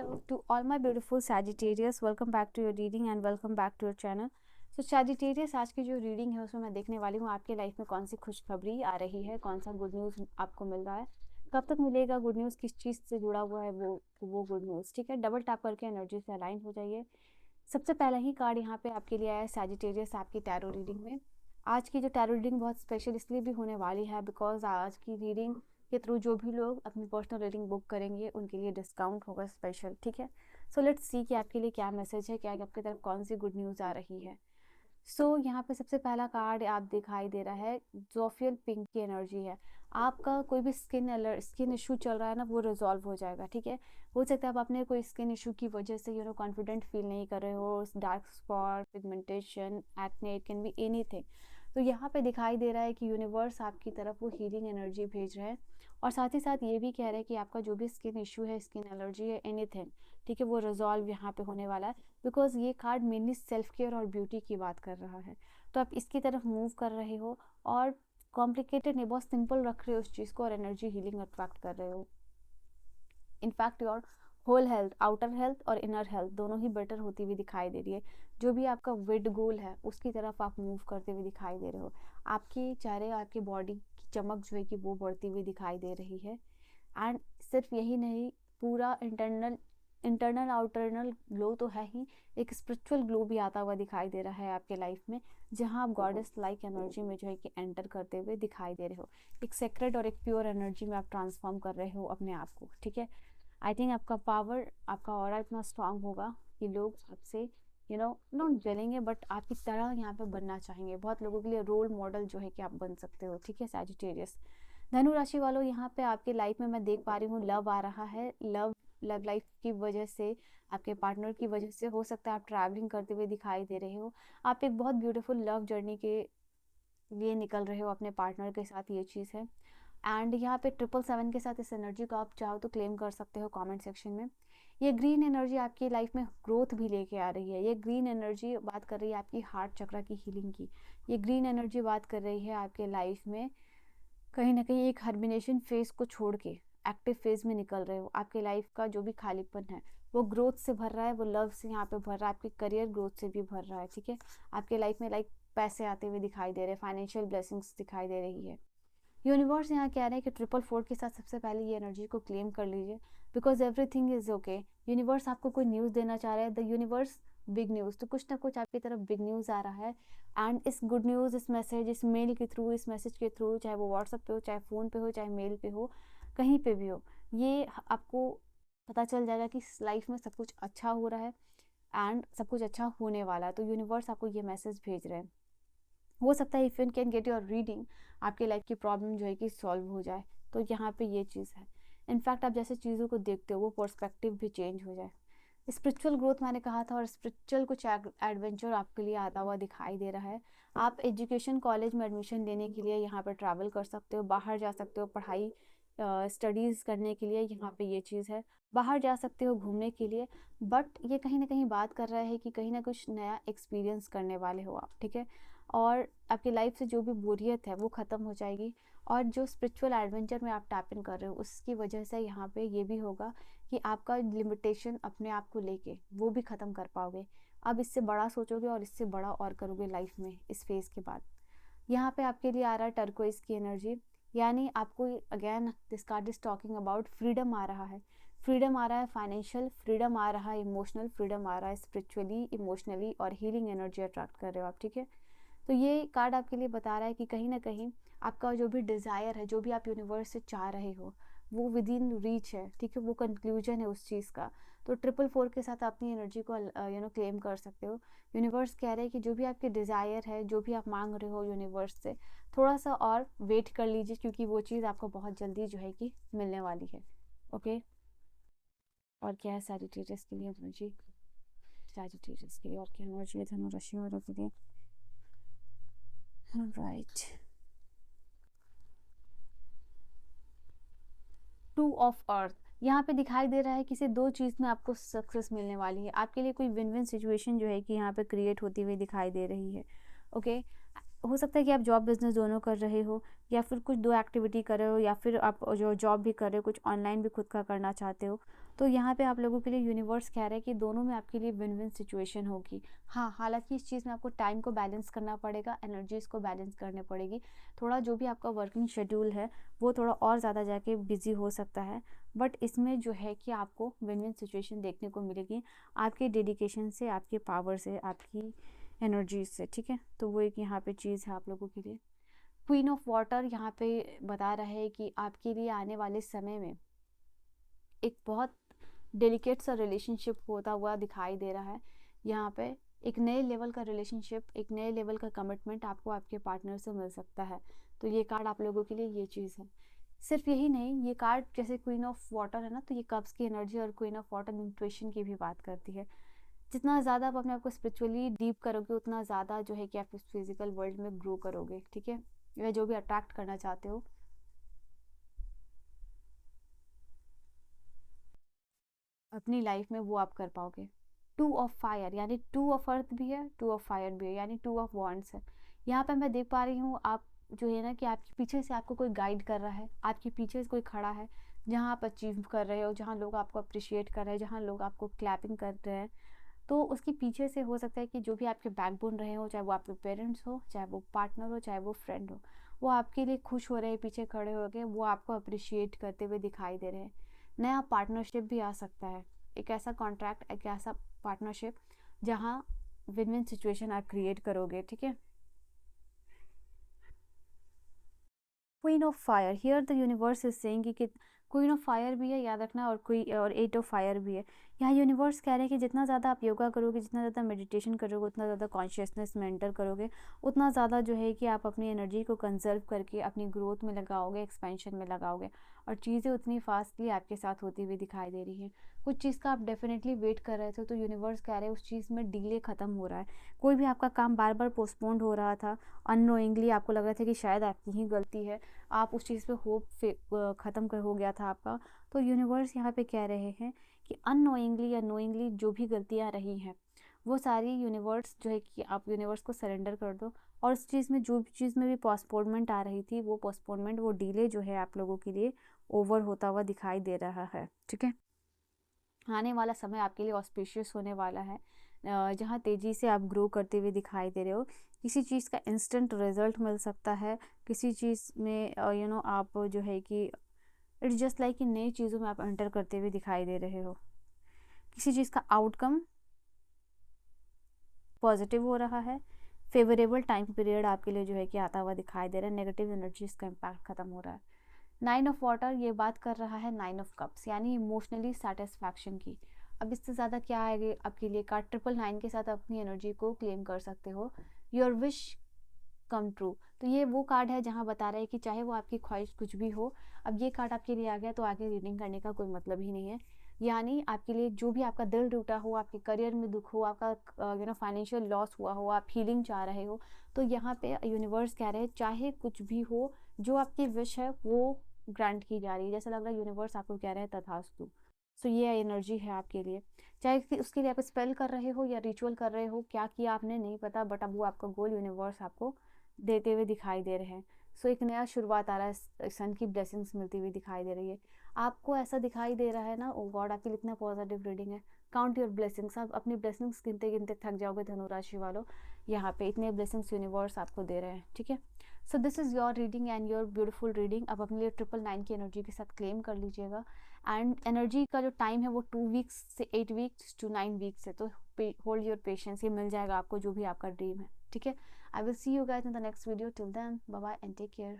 Hello to all my beautiful Sagittarius, welcome back to your reading and welcome back to your channel. So Sagittarius, आज की जो reading है उसमें मैं देखने वाली हूँ आपके लाइफ में कौन सी खुशखबरी आ रही है, कौन सा गुड न्यूज़ आपको मिल रहा है, कब तक मिलेगा गुड न्यूज़, किस चीज़ से जुड़ा हुआ है वो गुड न्यूज़। ठीक है, डबल टैप करके एनर्जी से अलाइन हो जाइए। सबसे पहला ही कार्ड यहाँ पे आपके लिए आया है सैजिटेरियस आपकी टैरो रीडिंग में। आज की जो टैरो रीडिंग बहुत स्पेशल इसलिए भी होने वाली है बिकॉज आज की रीडिंग के थ्रू जो भी लोग अपनी पर्सनल रीडिंग बुक करेंगे उनके लिए डिस्काउंट होगा स्पेशल। ठीक है, सो लेट्स सी कि आपके लिए क्या मैसेज है, क्या आपकी तरफ कौन सी गुड न्यूज़ आ रही है। यहाँ पे सबसे पहला कार्ड आप दिखाई दे रहा है, जोफियल पिंक की एनर्जी है। आपका कोई भी स्किन इशू चल रहा है ना, वो रिजॉल्व हो जाएगा। ठीक है, हो सकता है आप अपने कोई स्किन इशू की वजह से कॉन्फिडेंट फील नहीं कर रहे हो, dark spot, pigmentation, acne, it can be anything. तो यहाँ पे दिखाई दे रहा है कि यूनिवर्स आपकी तरफ वो हीलिंग एनर्जी भेज रहे हैं और साथ ही साथ ये भी कह रहे हैं कि आपका जो भी स्किन इशू है, स्किन एलर्जी है, एनीथिंग, ठीक है, वो रिजॉल्व यहाँ पे होने वाला है बिकॉज ये कार्ड मेनली सेल्फ केयर और ब्यूटी की बात कर रहा है। तो आप इसकी तरफ मूव कर रहे हो और कॉम्प्लिकेटेड नहीं, बहुत सिंपल रख रहे हो उस चीज़ को और एनर्जी हीलिंग अट्रैक्ट कर रहे हो। In fact your whole health, outer health और इनर हेल्थ दोनों ही बेटर होती हुई दिखाई दे रही है। जो भी आपका विड गोल है उसकी तरफ आप मूव करते हुए दिखाई दे रहे हो। आपके चेहरे, आपकी बॉडी की चमक जो है कि वो बढ़ती हुई दिखाई दे रही है। एंड सिर्फ यही नहीं, पूरा इंटरनल आउटरनल ग्लो तो है ही, एक स्पिरिचुअल ग्लो भी आता हुआ दिखाई दे रहा है आपके लाइफ में, जहां आप गॉडेस लाइक एनर्जी में जो है कि एंटर करते हुए दिखाई दे रहे हो। एक सेक्रेट और एक प्योर एनर्जी में आप ट्रांसफॉर्म कर रहे हो अपने आप को। ठीक है, आई थिंक आपका पावर, आपका ऑरा इतना स्ट्रांग होगा कि लोग आपसे नॉट जलेंगे बट आपकी तरह यहाँ पे बनना चाहेंगे। बहुत लोगों के लिए रोल मॉडल जो है कि आप बन सकते हो। ठीक है सैजिटेरियस, धनु राशि वालों, यहाँ पे आपके लाइफ में मैं देख पा रही हूँ लव आ रहा है। लव लाइफ की वजह से, आपके पार्टनर की वजह से हो सकता है आप ट्रैवलिंग करते हुए दिखाई दे रहे हो। आप एक बहुत ब्यूटीफुल लव जर्नी के लिए निकल रहे हो अपने पार्टनर के साथ, ये चीज़ है। एंड यहाँ पे 777 के साथ इस एनर्जी को आप चाहो तो क्लेम कर सकते हो कमेंट सेक्शन में। ये ग्रीन एनर्जी आपकी लाइफ में ग्रोथ भी लेके आ रही है। ये ग्रीन एनर्जी बात कर रही है आपकी हार्ट चक्र की हीलिंग की। ये ग्रीन एनर्जी बात कर रही है आपके लाइफ में कहीं ना कहीं एक हर्मिनेशन फेज को छोड़ के एक्टिव फेज में निकल रहे हो। आपके लाइफ का जो भी खालीपन है वो ग्रोथ से भर रहा है, वो लव से यहाँ पे भर रहा है, आपके करियर ग्रोथ से भी भर रहा है। ठीक है, आपके लाइफ में पैसे आते हुए दिखाई दे रहे हैं, फाइनेंशियल ब्लेसिंग्स दिखाई दे रही है। यूनिवर्स यहाँ कह रहे हैं कि 444 के साथ सबसे पहले ये एनर्जी को क्लेम कर लीजिए because everything is okay. Universe आपको कोई न्यूज़ देना चाह रहा है, द यूनिवर्स बिग न्यूज़, तो कुछ ना कुछ आपकी तरफ बिग न्यूज़ आ रहा है। एंड इस गुड न्यूज़, इस मैसेज, इस मेल के थ्रू, इस मैसेज के थ्रू, चाहे वो व्हाट्सएप पे हो, चाहे फ़ोन पे हो, चाहे मेल पे हो, कहीं पे भी हो, ये आपको पता चल जाएगा कि लाइफ में सब कुछ अच्छा हो रहा है एंड सब कुछ अच्छा होने वाला है। तो यूनिवर्स आपको ये मैसेज भेज रहे हैं। हो सकता है if you can get your reading, आपकी लाइफ की प्रॉब्लम जो है कि सॉल्व हो जाए। तो यहाँ पे ये चीज़ है। इनफैक्ट आप जैसे चीज़ों को देखते हो वो पर्सपेक्टिव भी चेंज हो जाए। स्पिरिचुअल ग्रोथ मैंने कहा था और स्पिरिचुअल कुछ एडवेंचर आपके लिए आता हुआ दिखाई दे रहा है। आप एजुकेशन कॉलेज में एडमिशन लेने के लिए यहाँ पर ट्रैवल कर सकते हो, बाहर जा सकते हो पढ़ाई स्टडीज़ करने के लिए, यहाँ पे ये चीज़ है। बाहर जा सकते हो घूमने के लिए, बट ये कहीं ना कहीं बात कर रहा है कि कहीं ना कुछ नया एक्सपीरियंस करने वाले हो आप। ठीक है, और आपकी लाइफ से जो भी बोरियत है वो ख़त्म हो जाएगी और जो स्पिरिचुअल एडवेंचर में आप टैप इन कर रहे हो उसकी वजह से यहाँ पे ये भी होगा कि आपका लिमिटेशन अपने आप को लेके वो भी ख़त्म कर पाओगे। अब इससे बड़ा सोचोगे और इससे बड़ा और करोगे लाइफ में इस फेज़ के बाद। यहाँ पे आपके लिए आ रहा है टर्कोइज की एनर्जी, यानी आपको again this card is talking about freedom आ रहा है। फ्रीडम आ रहा है, फाइनेंशियल फ्रीडम आ रहा है, इमोशनल फ्रीडम आ रहा है, स्पिरिचुअली, इमोशनली और हीलिंग एनर्जी अट्रैक्ट कर रहे हो आप। ठीक है, तो ये कार्ड आपके लिए बता रहा है कि कहीं ना कहीं आपका जो भी डिज़ायर है, जो भी आप यूनिवर्स से चाह रहे हो वो विद इन रीच है। ठीक है, वो कंक्लूजन है उस चीज़ का। तो 444 के साथ अपनी एनर्जी को क्लेम कर सकते हो। यूनिवर्स कह रहे हैं कि जो भी आपके डिज़ायर है, जो भी आप मांग रहे हो यूनिवर्स से, थोड़ा सा और वेट कर लीजिए क्योंकि वो चीज़ आपको बहुत जल्दी जो है कि मिलने वाली है। ओके, और क्या है सैजिटेरियस के लिए एनर्जी, सैजिटेरियस के लिए और क्या एनर्जी है धनु राशि वालों के लिए। राइट, 2 ऑफ अर्थ यहाँ पे दिखाई दे रहा है किसी दो चीज़ में आपको सक्सेस मिलने वाली है। आपके लिए कोई विन विन सिचुएशन जो है कि यहाँ पे क्रिएट होती हुई दिखाई दे रही है। ओके, हो सकता है कि आप जॉब बिजनेस दोनों कर रहे हो या फिर कुछ दो एक्टिविटी कर रहे हो या फिर आप जो जॉब भी कर रहे हो कुछ ऑनलाइन भी खुद का करना चाहते हो। तो यहाँ पे आप लोगों के लिए यूनिवर्स कह रहा है कि दोनों में आपके लिए विन विन सिचुएशन होगी। हाँ, हालांकि इस चीज़ में आपको टाइम को बैलेंस करना पड़ेगा, एनर्जीज को बैलेंस करने पड़ेगी। थोड़ा जो भी आपका वर्किंग शेड्यूल है वो थोड़ा और ज़्यादा जाके बिजी हो सकता है, बट इसमें जो है कि आपको विन विन सिचुएशन देखने को मिलेगी आपके डेडिकेशन से, आपके पावर से, आपकी एनर्जीज से, ठीक है। तो वो एक यहाँ पे चीज़ है आप लोगों के लिए। क्वीन ऑफ वाटर यहाँ पे बता रहा है कि आपके लिए आने वाले समय में एक बहुत डेलिकेट सा रिलेशनशिप होता हुआ दिखाई दे रहा है। यहाँ पे एक नए लेवल का रिलेशनशिप, एक नए लेवल का कमिटमेंट आपको आपके पार्टनर से मिल सकता है। तो ये कार्ड आप लोगों के लिए ये चीज़ है। सिर्फ यही नहीं, ये कार्ड जैसे क्वीन ऑफ वाटर है ना, तो ये कप्स की एनर्जी और क्वीन ऑफ वाटर इंट्यूशन की भी बात करती है। जितना ज़्यादा आप अपने आप को स्पिरिचुअली डीप करोगे उतना ज़्यादा जो है कि आप इस फिजिकल वर्ल्ड में ग्रो करोगे, ठीक है। या जो भी अट्रैक्ट करना चाहते हो अपनी लाइफ में वो आप कर पाओगे। टू ऑफ फायर यानी टू ऑफ अर्थ भी है, टू ऑफ फायर भी है, यानी टू ऑफ वॉन्ड्स है। यहाँ पे मैं देख पा रही हूँ आप जो है ना कि आपके पीछे से आपको कोई गाइड कर रहा है, आपके पीछे से कोई खड़ा है, जहाँ आप अचीव कर रहे हो, जहाँ लोग आपको अप्रिशिएट कर रहे हैं, जहाँ लोग आपको क्लैपिंग कर रहे हैं। तो उसके पीछे से हो सकता है कि जो भी आपके बैकबोन रहे हो, चाहे वो आपके पेरेंट्स हो, चाहे वो पार्टनर हो, चाहे वो फ्रेंड हो, वो आपके लिए खुश हो रहे हैं, पीछे खड़े हो गए, वो आपको अप्रिशिएट करते हुए दिखाई दे रहे हैं। नया पार्टनरशिप भी आ सकता है, एक ऐसा कॉन्ट्रैक्ट, एक ऐसा पार्टनरशिप जहाँ विन विन सिचुएशन आप क्रिएट करोगे, ठीक है। Queen of fire, here the universe is saying कि क्वीन ऑफ फायर भी है, याद रखना, और कोई और एट ऑफ फायर भी है। यहाँ यूनिवर्स कह रहे हैं कि जितना ज़्यादा आप योगा करोगे, जितना ज़्यादा मेडिटेशन करोगे, उतना ज़्यादा कॉन्शियसनेस में एंटर करोगे, उतना ज़्यादा जो है कि आप अपनी एनर्जी को कंजर्व करके अपनी ग्रोथ में लगाओगे, एक्सपेंशन में लगाओगे, और चीज़ें उतनी फास्टली आपके साथ होती हुई दिखाई दे रही हैं। कुछ चीज़ का आप डेफिनेटली वेट कर रहे थे, तो यूनिवर्स कह रहे हैं उस चीज़ में डिले ख़त्म हो रहा है। कोई भी आपका काम बार बार पोस्टपोन्ड हो रहा था, अननोइंगली आपको लग रहा था कि शायद आपकी ही गलती है, आप उस चीज़ पे होप ख़त्म कर हो गया था आपका। तो यूनिवर्स यहाँ पे कह रहे हैं कि अननोइंगली या नोइंगली जो भी गलतियाँ रही हैं वो सारी यूनिवर्स जो है कि आप यूनिवर्स को सरेंडर कर दो, और उस चीज़ में जो भी चीज़ में भी पोस्टपोनमेंट आ रही थी, वो पोस्टपोनमेंट, वो डिले जो है आप लोगों के लिए ओवर होता हुआ दिखाई दे रहा है, ठीक है। आने वाला समय आपके लिए ऑस्पिशियस होने वाला है, जहाँ तेज़ी से आप ग्रो करते हुए दिखाई दे रहे हो। किसी चीज़ का इंस्टेंट रिजल्ट मिल सकता है, किसी चीज़ में आप जो है कि इट्स जस्ट लाइक कि नई चीज़ों में आप एंटर करते हुए दिखाई दे रहे हो। किसी चीज़ का आउटकम पॉजिटिव हो रहा है, फेवरेबल टाइम पीरियड आपके लिए जो है कि आता हुआ दिखाई दे रहा है, नेगेटिव एनर्जीज का इम्पैक्ट खत्म हो रहा है। नाइन ऑफ वाटर ये बात कर रहा है नाइन ऑफ कप्स यानी इमोशनली सेटिस्फैक्शन की। अब इससे ज़्यादा क्या है आपके लिए कार्ड, ट्रिपल नाइन के साथ अपनी एनर्जी को क्लेम कर सकते हो, योर विश कम ट्रू। तो ये वो कार्ड है जहाँ बता रहे हैं कि चाहे वो आपकी ख्वाहिश कुछ भी हो, अब ये कार्ड आपके लिए आ गया तो आगे रीडिंग करने का कोई मतलब ही नहीं है। यानी आपके लिए जो भी आपका दिल टूटा हो, आपके करियर में दुख हो, आपका फाइनेंशियल लॉस हुआ हो, आप हीलिंग चाह रहे हो, तो यहाँ पे यूनिवर्स कह रहे हैं चाहे कुछ भी हो, जो आपकी विश है वो ग्रांट की जा रही है। जैसा लग रहा है यूनिवर्स आपको कह रहे हैं तथास्तु। सो ये एनर्जी है आपके लिए, चाहे कि उसके लिए आप स्पेल कर रहे हो या रिचुअल कर रहे हो, क्या किया आपने नहीं पता, बट अब वो आपका गोल यूनिवर्स आपको देते हुए दिखाई दे रहे हैं। सो एक नया शुरुआत आ रहा है, सन की ब्लेसिंग्स मिलती हुई दिखाई दे रही है। आपको ऐसा दिखाई दे रहा है ना, ओ गॉड आपके लिए इतना पॉजिटिव रीडिंग है। काउंट योर ब्लेसिंग्स, आप अपनी ब्लेसिंग्स गिनते गिनते थक जाओगे धनु राशि वालों। यहाँ पे इतने ब्लेसिंग्स यूनिवर्स आपको दे रहे हैं, ठीक है। So this is your reading and your beautiful reading. अब अपने लिए ट्रिपल नाइन की एनर्जी के साथ क्लेम कर लीजिएगा। एंड एनर्जी का जो टाइम है वो 2 वीक्स से 8 वीक्स टू 9 वीक्स है, तो होल्ड योर पेशेंस, ये मिल जाएगा आपको जो भी आपका ड्रीम है, ठीक है। I will see you guys in the next video. Till then, bye bye and take care.